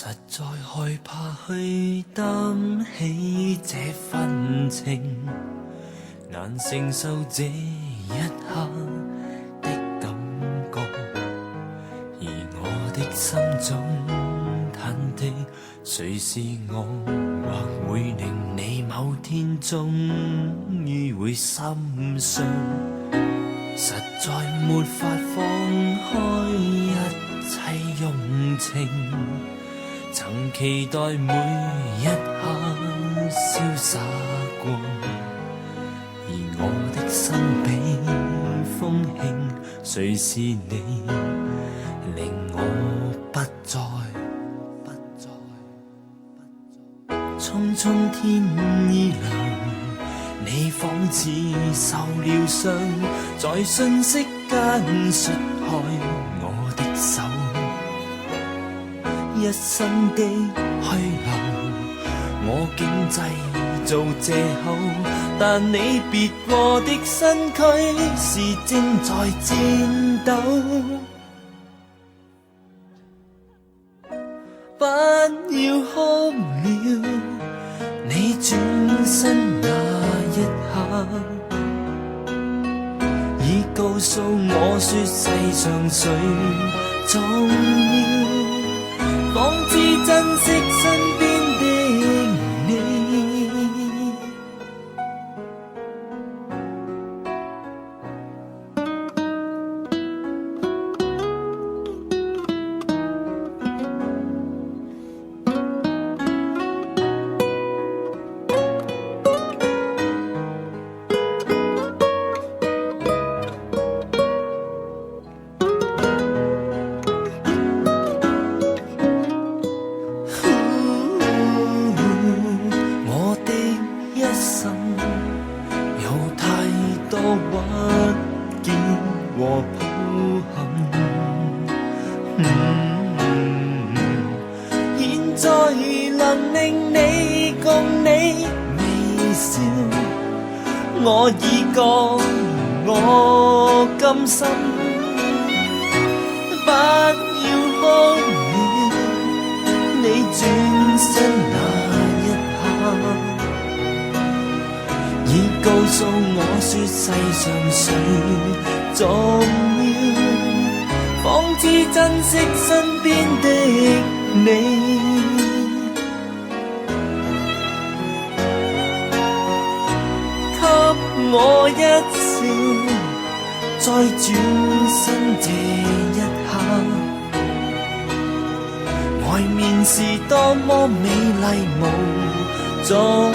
实在害怕去担起这份情，难承受这一刻的感觉，而我的心中忐忑，谁是我，或会令你某天终于会心伤，实在没法放开一切用情。曾期待每一刻潇洒过，而我的心比风轻，谁是你令我不再匆匆天已亮，你仿似受了伤，在瞬息间甩开我的手，一生的虚留，我竟制造借口，但你别过的身躯是正在战斗。不要哭了，你转身那一刻，已告诉我说世上谁重要。仿知珍惜身边的你，我已讲我甘心，不要哭了，你转身那一刻，已告诉我说世上谁重要，仿知珍惜身边的你。我一笑，再转身这一刻，外面是多么美丽无重要，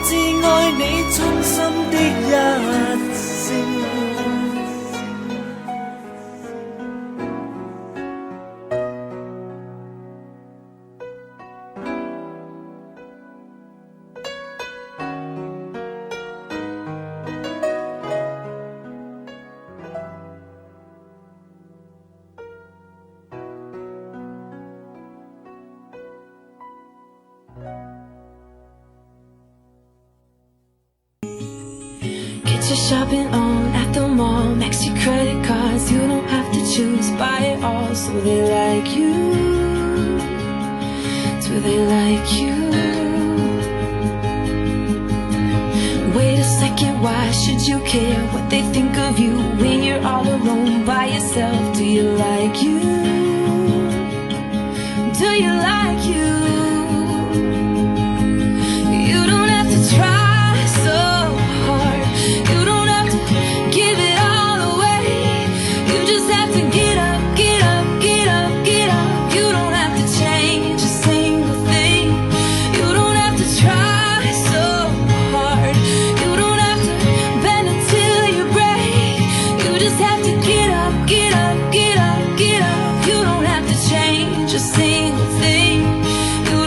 只爱你衷心的一笑。You're shopping on at the mall, max your credit cards, you don't have to choose, buy it all. So they like you, so they like you. Wait a second, why should you care what they think of you when you're all alone by yourself? Do you like you? Do you like you? You don't have to try so hard, you don't have to give it all away. You just have to get up, get up, get up, get up. You don't have to change a single thing. You don't have to try so hard, you don't have to bend until you break. You just have to get up, get up, get up, get up. You don't have to change a single thing. You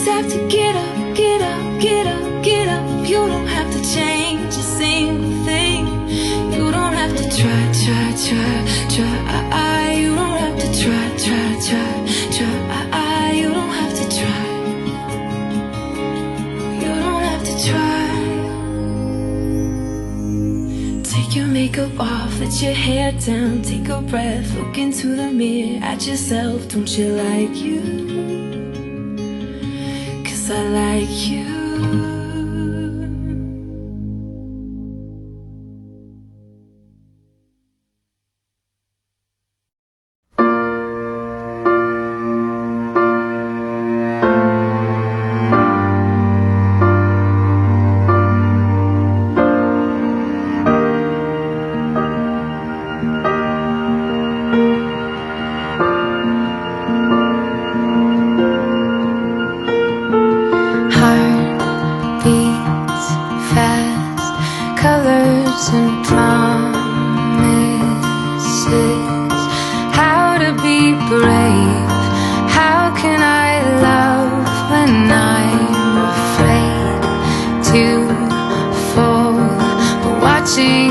just have to get up, get up, get up, get up. You don't have to change a single thing. You don't have to try, try, try, try. You don't have to try, try, try, try. You don't have to try. You don't have to try. Take your makeup off, let your hair down, take a breath, look into the mirror at yourself. Don't you like you? 'Cause I like you. Beats fast, colors and promises. How to be brave? How can I love when I'm afraid to fall? But watching